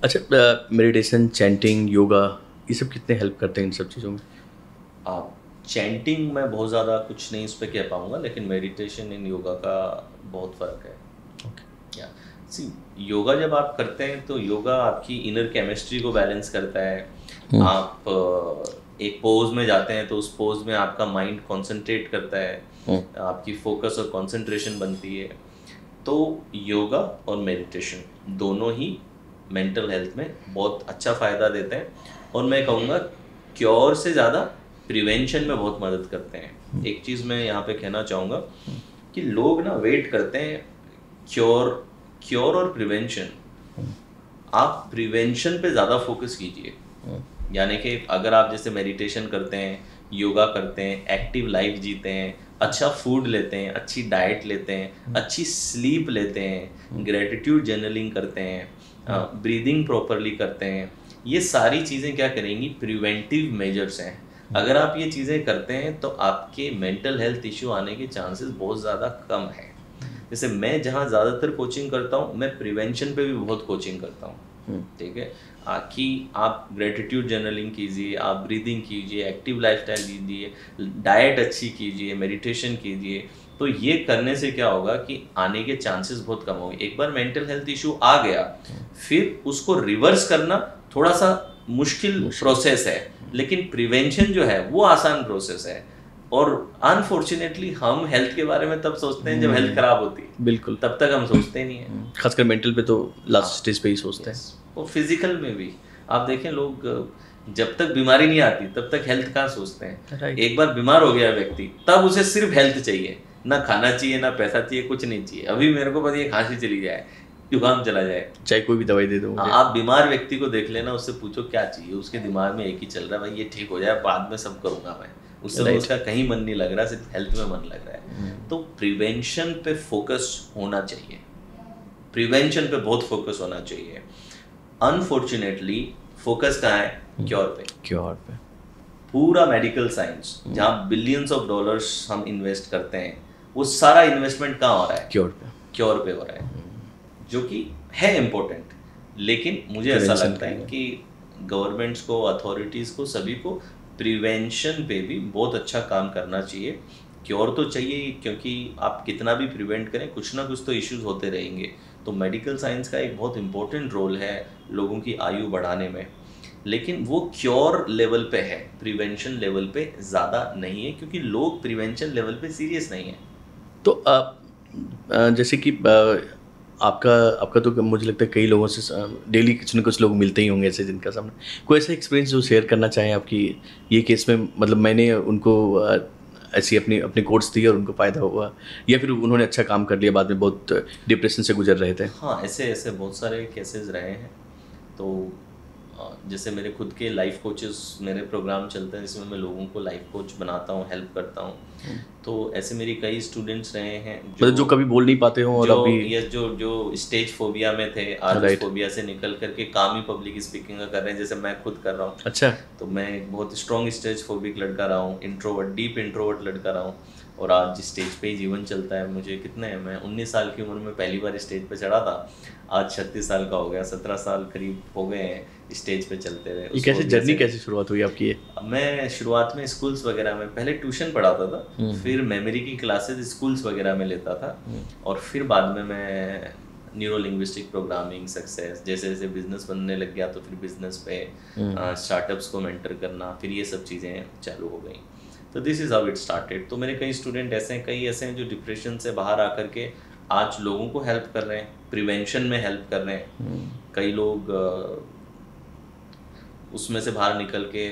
अच्छा, meditation, chanting, yoga, ये सब कितने हेल्प करते हैं इन सब चीज़ों में? चैंटिंग मैं बहुत ज़्यादा कुछ नहीं इस पे कह पाऊँगा, लेकिन मेडिटेशन इन योगा का बहुत फ़र्क है। ओके। या सी योगा जब आप करते हैं तो योगा आपकी इनर केमिस्ट्री को बैलेंस करता है। आप एक पोज में जाते हैं तो उस पोज में आपका माइंड कंसंट्रेट करता है, आपकी फोकस और कंसंट्रेशन बनती है। तो योगा और मेडिटेशन दोनों ही मेंटल हेल्थ में बहुत अच्छा फ़ायदा देते हैं, और मैं कहूँगा क्योर से ज़्यादा प्रिवेंशन में बहुत मदद करते हैं। एक चीज़ मैं यहाँ पे कहना चाहूँगा कि लोग ना वेट करते हैं क्योर क्योर और प्रिवेंशन। आप प्रिवेंशन पे ज़्यादा फोकस कीजिए। यानी कि अगर आप जैसे मेडिटेशन करते हैं, योगा करते हैं, एक्टिव लाइफ जीते हैं, अच्छा फूड लेते हैं, अच्छी डाइट लेते हैं, अच्छी स्लीप लेते हैं, ग्रेटिट्यूड जर्नलिंग करते हैं, ब्रीदिंग प्रॉपरली करते हैं, ये सारी चीज़ें क्या करेंगी? प्रिवेंटिव मेजर्स हैं। अगर आप ये चीज़ें करते हैं तो आपके मेंटल हेल्थ इश्यू आने के चांसेस बहुत ज़्यादा कम है। जैसे मैं जहाँ ज़्यादातर कोचिंग करता हूँ, मैं प्रिवेंशन पे भी बहुत कोचिंग करता हूँ। ठीक है, कि आप ग्रेटिट्यूड जर्नलिंग कीजिए, आप ब्रीदिंग कीजिए, एक्टिव लाइफस्टाइल लीजिए, डाइट अच्छी कीजिए, मेडिटेशन कीजिए। तो ये करने से क्या होगा कि आने के चांसेस बहुत कम होंगे। एक बार मेंटल हेल्थ इशू आ गया, फिर उसको रिवर्स करना थोड़ा सा मुश्किल प्रोसेस है, लेकिन प्रिवेंशन जो है वो आसान प्रोसेस है। और अनफॉर्चुनेटली हम हेल्थ के बारे में तब सोचते हैं जब हेल्थ खराब होती है, बिल्कुल। तब तक हम सोचते नहीं है। खासकर मेंटल पे तो लास्ट स्टेज पे ही सोचते हैं। और फिजिकल में भी आप देखें, लोग जब तक बीमारी नहीं आती तब तक हेल्थ कहाँ सोचते हैं। Right. एक बार बीमार हो गया व्यक्ति, तब उसे सिर्फ हेल्थ चाहिए, ना खाना चाहिए, ना पैसा चाहिए, कुछ नहीं चाहिए। अभी मेरे को पता है खांसी चली जाए, जुकाम चला जाए, चाहे कोई भी दवाई दे दो मुझे। आप बीमार व्यक्ति को देख लेना, उससे पूछो क्या चाहिए, उसके दिमाग में एक ही चल रहा है, भाई ये ठीक हो जाए, बाद में सब करूंगा मैं। उससे Right. उसका कहीं मन नहीं लग रहा, सिर्फ हेल्थ में मन लग रहा है। तो प्रिवेंशन पे फोकस होना चाहिए, प्रिवेंशन पे बहुत फोकस होना चाहिए। अनफॉर्चुनेटली फोकस कहाँ है? क्योर पे। क्योर पे पूरा मेडिकल साइंस जहाँ बिलियंस ऑफ डॉलर्स हम इन्वेस्ट करते हैं, वो सारा इन्वेस्टमेंट कहाँ हो रहा है? क्योर पे हो रहा है, जो कि है इम्पोर्टेंट। लेकिन मुझे ऐसा लगता है कि गवर्नमेंट्स को, अथॉरिटीज़ को, सभी को प्रिवेंशन पे भी बहुत अच्छा काम करना चाहिए। क्योर तो चाहिए, क्योंकि आप कितना भी प्रिवेंट करें, कुछ ना कुछ तो इश्यूज होते रहेंगे। तो मेडिकल साइंस का एक बहुत इम्पोर्टेंट रोल है लोगों की आयु बढ़ाने में, लेकिन वो क्योर लेवल पे है, प्रिवेंशन लेवल पे ज़्यादा नहीं है, क्योंकि लोग प्रिवेंशन लेवल पे सीरियस नहीं है। तो जैसे कि आपका आपका तो मुझे लगता है कई लोगों से डेली कुछ न कुछ लोग मिलते ही होंगे ऐसे, जिनका सामने कोई ऐसा एक्सपीरियंस जो शेयर करना चाहें आपकी ये केस में, मतलब मैंने उनको ऐसी अपनी अपनी कोर्स दी और उनको फ़ायदा हुआ, या फिर उन्होंने अच्छा काम कर लिया, बाद में बहुत डिप्रेशन से गुजर रहे थे? हाँ, ऐसे ऐसे बहुत सारे केसेस रहे हैं। तो जैसे मेरे खुद के लाइफ कोचेस, मेरे प्रोग्राम चलते हैं जिसमें मैं लोगों को लाइफ कोच बनाता हूँ, हेल्प करता हूँ। तो ऐसे मेरी कई स्टूडेंट्स रहे हैं मतलब जो कभी बोल नहीं पाते हो, और अभी जो स्टेज फोबिया में थे, आज उस फोबिया से निकल करके काम ही पब्लिक स्पीकिंग का कर रहे हैं, जैसे मैं खुद कर रहा हूँ। अच्छा। तो मैं एक बहुत स्ट्रॉन्ग स्टेज फोबिक लड़का रहा हूँ, इंट्रोवर्ट, डीप इंट्रोवर्ट लड़का रहा हूँ, और आज स्टेज पे ही जीवन चलता है। मुझे कितने हैं, मैं 19 साल की उम्र में पहली बार स्टेज पे चढ़ा था, आज 36 साल का हो गया, 17 साल करीब हो गए हैं स्टेज पे चलते हुए। ये कैसे जर्नी, कैसे शुरुआत हुई आपकी? मैं शुरुआत में स्कूल्स वगैरह में पहले ट्यूशन पढ़ाता था, फिर मेमोरी की क्लासेस स्कूल्स वगैरह में लेता था, और फिर बाद में मैं न्यूरो लिंग्विस्टिक प्रोग्रामिंग, सक्सेस, जैसे जैसे बिजनेस बनने लग गया तो फिर बिजनेस पे स्टार्टअप्स को मेंटर करना, फिर ये सब चीज़ें चालू हो गई। तो this is how it started. तो मेरे कई स्टूडेंट ऐसे हैं, कई ऐसे हैं जो डिप्रेशन से बाहर आकर के आज लोगों को हेल्प कर रहे हैं, प्रिवेंशन में हेल्प कर रहे हैं। कई लोग उसमें से बाहर निकल के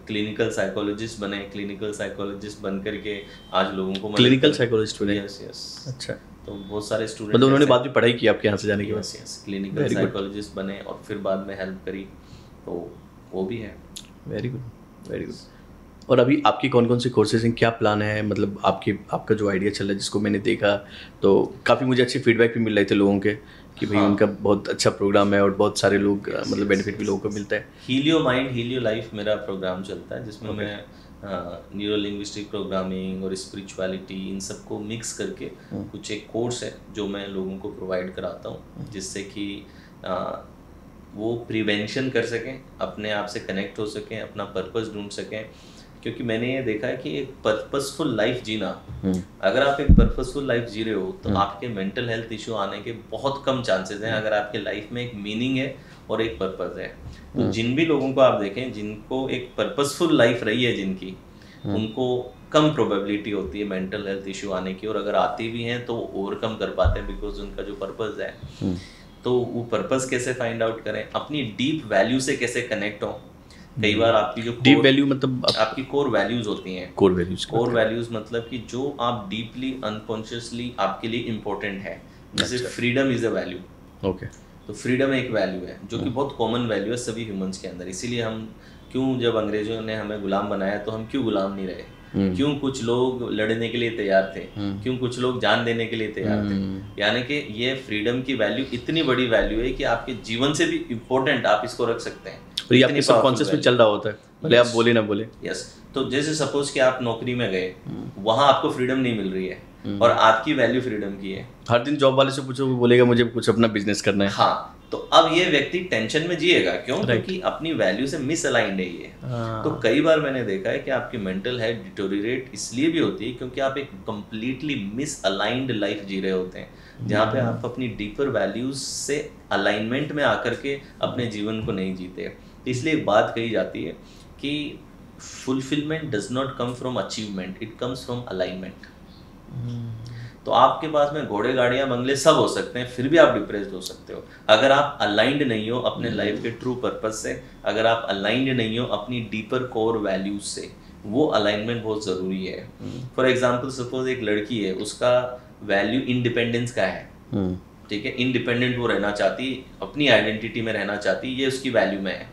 क्लिनिकल साइकोलॉजिस्ट बने, क्लिनिकल साइकोलॉजिस्ट बन करके आज लोगों को क्लिनिकल साइकोलॉजिस्ट बने? Yes yes. अच्छा। तो बहुत सारे स्टूडेंट, मतलब उन्होंने बाद में पढ़ाई की आपके यहाँ से जाने के बाद? यस, क्लिनिकल साइकोलॉजिस्ट बने और फिर बाद में हेल्प करी, तो वो भी है। Very good, very good. और अभी आपकी कौन कौन सी कोर्सेज हैं, क्या प्लान है? मतलब आपका जो आइडिया चल रहा है, जिसको मैंने देखा तो काफ़ी मुझे अच्छे फीडबैक भी मिल रहे थे लोगों के कि भाई उनका बहुत अच्छा प्रोग्राम है और बहुत सारे लोग मतलब बेनिफिट भी लोगों को मिलता है। हीलियो माइंड हीलियो लाइफ मेरा प्रोग्राम चलता है, जिसमें मैं न्यूरो लिंग्विस्टिक प्रोग्रामिंग और स्पिरिचुअलिटी इन सबको मिक्स करके कुछ एक कोर्स है जो मैं लोगों को प्रोवाइड कराता हूँ, जिससे कि वो प्रिवेंशन कर सकें, अपने आप से कनेक्ट हो सकें, अपना पर्पस ढूंढ सकें। क्योंकि मैंने ये देखा है कि एक पर्पसफुल लाइफ जीना, अगर आप एक पर्पसफुल लाइफ जी रहे हो तो आपके मेंटल हेल्थ इशू आने के बहुत कम चांसेस हैं, अगर आपके लाइफ में एक मीनिंग है और एक पर्पस है। तो जिन भी लोगों को आप देखें जिनको एक पर्पसफुल लाइफ रही है जिनकी, उनको कम प्रोबेबिलिटी होती है मेंटल हेल्थ इशू आने की, और अगर आती भी हैं तो वो ओवरकम कर पाते हैं बिकॉज उनका जो पर्पस है। तो वो पर्पस कैसे फाइंड आउट करें, अपनी डीप वैल्यू से कैसे कनेक्ट हो। कई बार आपकी जो डीप वैल्यू मतलब आपकी कोर वैल्यूज होती हैं, कोर वैल्यूज मतलब कि जो आप डीपली अनकॉन्शियसली आपके लिए इम्पोर्टेंट है। जैसे freedom is a value. Okay, तो फ्रीडम एक वैल्यू है जो कि बहुत कॉमन वैल्यू है सभी ह्यूमंस के अंदर। इसीलिए हम क्यों, जब अंग्रेजों ने हमें गुलाम बनाया तो हम क्यों गुलाम नहीं रहे, क्यों कुछ लोग लड़ने के लिए तैयार थे, क्यों कुछ लोग जान देने के लिए तैयार थे। यानी कि ये फ्रीडम की वैल्यू इतनी बड़ी वैल्यू है कि आपके जीवन से भी इम्पोर्टेंट आप इसको रख सकते हैं। और ये आपके सबकॉन्शियस में चल रहा होता है, भले आप बोले ना बोले। यस। तो जैसे सपोज कि आप नौकरी में गए, वहां आपको फ्रीडम नहीं मिल रही है और आपकी वैल्यू फ्रीडम की है। हर दिन जॉब वाले से पूछो, वो बोलेगा मुझे कुछ अपना बिजनेस करना है। हाँ, तो अब ये व्यक्ति टेंशन में जिएगा, क्यों? क्योंकि अपनी वैल्यू से मिसअलाइंड है ये। तो कई बार मैंने देखा है कि आपकी मेंटल हेल्थ डिटोरिएट इसलिए भी होती है क्योंकि आप एक कंप्लीटली मिसअलाइंड लाइफ जी रहे होते हैं, जहाँ पे आप अपनी डीपर वैल्यूज से अलाइनमेंट में आकर के अपने जीवन को नहीं जीते। इसलिए एक बात कही जाती है कि fulfilment does not come from achievement, it comes from alignment. तो आपके पास में घोड़े, गाड़ियां, बंगले सब हो सकते हैं, फिर भी आप डिप्रेस्ड हो सकते हो अगर आप अलाइंड नहीं हो अपने लाइफ के ट्रू पर्पस से, अगर आप अलाइंड नहीं हो अपनी डीपर कोर वैल्यूज से। वो अलाइनमेंट बहुत ज़रूरी है। फॉर एग्जाम्पल सपोज एक लड़की है, उसका वैल्यू इंडिपेंडेंस का है, ठीक है, इंडिपेंडेंट वो रहना चाहती, अपनी आइडेंटिटी में रहना चाहती, ये उसकी वैल्यू में है।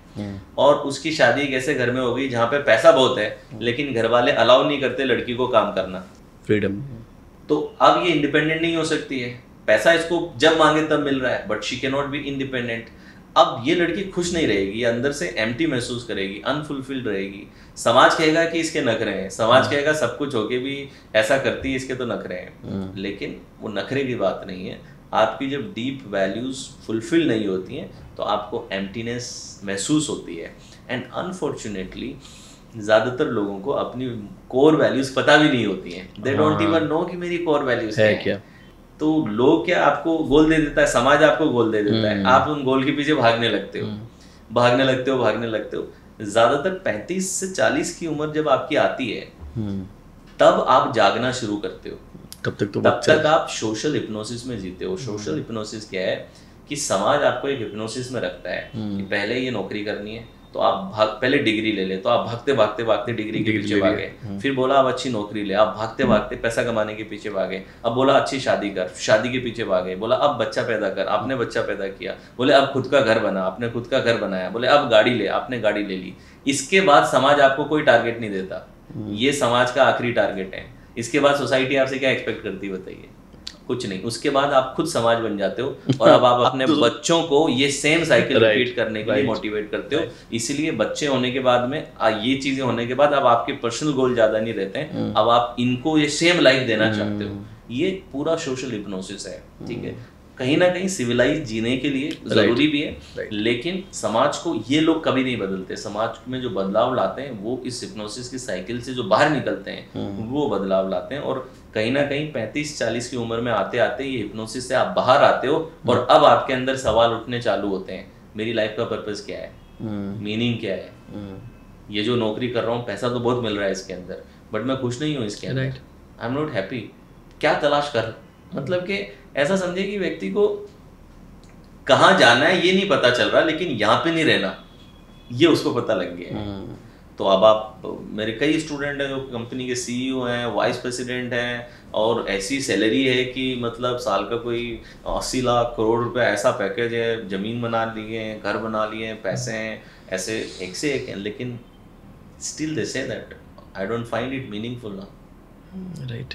और उसकी शादी एक ऐसे घर में हो गई जहाँ पे पैसा बहुत है लेकिन घर वाले अलाउ नहीं करते लड़की को काम करना, फ्रीडम। तो अब ये इंडिपेंडेंट नहीं हो सकती है। पैसा इसको जब मांगे तब मिल रहा है but she can not be independent. अब ये लड़की खुश नहीं रहेगी, अंदर से एम्प्टी महसूस करेगी, अनफुलफिल्ड रहेगी। समाज कहेगा कि इसके नखरे हैं, समाज कहेगा सब कुछ होके भी ऐसा करती है, इसके तो नखरे हैं। लेकिन वो नखरे की बात नहीं है। आपकी जब डीप वैल्यूज फुलफिल नहीं होती हैं तो आपको एम्प्टीनेस महसूस होती है। एंड अनफॉर्चुनेटली ज़्यादातर लोगों को अपनी कोर वैल्यूज पता भी नहीं होती हैं। दे डोंट इवन नो कि मेरी कोर वैल्यूज है क्या। तो लोग क्या, आपको गोल दे देता है, समाज आपको गोल दे देता है, आप उन गोल के पीछे भागने लगते हो। ज़्यादातर 35 से 40 की उम्र जब आपकी आती है तब आप जागना शुरू करते हो। तब तक आप सोशल हिप्नोसिस में जीते हो। सोशल हिप्नोसिस क्या है कि समाज आपको एक हिप्नोसिस में रखता है कि पहले ये नौकरी करनी है तो आप पहले डिग्री ले ले, तो आप भागते डिग्री के पीछे भागे। फिर बोला अब अच्छी नौकरी ले, आप भागते पैसा कमाने के पीछे भागे। अब बोला अच्छी शादी कर, शादी के पीछे भागे। बोला अब बच्चा पैदा कर, आपने बच्चा पैदा किया। बोले अब खुद का घर बना, आपने खुद का घर बनाया। बोले अब गाड़ी ले, आपने गाड़ी ले ली। इसके बाद समाज आपको कोई टारगेट नहीं देता, ये समाज का आखिरी टारगेट है। इसके बाद सोसाइटी आपसे क्या एक्सपेक्ट करती है बताइए? कुछ नहीं। उसके बाद आप खुद समाज बन जाते हो और अब आप अपने बच्चों को ये सेम साइकिल रिपीट करने के लिए मोटिवेट करते हो। इसीलिए बच्चे होने के बाद में ये चीजें होने के बाद अब आपके पर्सनल गोल ज्यादा नहीं रहते हैं, अब आप इनको ये सेम लाइफ देना चाहते हो। ये पूरा सोशल हिप्नोसिस है, ठीक है। कहीं ना कहीं सिविलाइज जीने के लिए जरूरी भी है, लेकिन समाज को ये लोग कभी नहीं बदलते। समाज में जो बदलाव लाते हैं वो इस हिप्नोसिस की साइकिल से जो बाहर निकलते हैं वो बदलाव लाते हैं। और कहीं ना कहीं 35-40 की उम्र में आते आते ये हिप्नोसिस से आप बाहर आते हो और अब आपके अंदर सवाल उठने चालू होते हैं, मेरी लाइफ का पर्पस क्या है, मीनिंग क्या है। ये जो नौकरी कर रहा हूँ, पैसा तो बहुत मिल रहा है इसके अंदर, बट मैं खुश नहीं हूँ इसके अंदर, आई एम नॉट हैप्पी। क्या तलाश कर, मतलब कि ऐसा समझे कि व्यक्ति को कहाँ जाना है ये नहीं पता चल रहा, लेकिन यहाँ पे नहीं रहना ये उसको पता लग गया है। तो अब आप, मेरे कई स्टूडेंट हैं जो कंपनी के सीईओ हैं, वाइस प्रेसिडेंट हैं, और ऐसी सैलरी है कि मतलब साल का कोई 80 लाख करोड़ रुपए ऐसा पैकेज है, जमीन बना लिए हैं, घर बना लिए हैं, पैसे हैं, ऐसे एक से एक हैं, लेकिन still they say that I don't find it meaningful ना। राइट।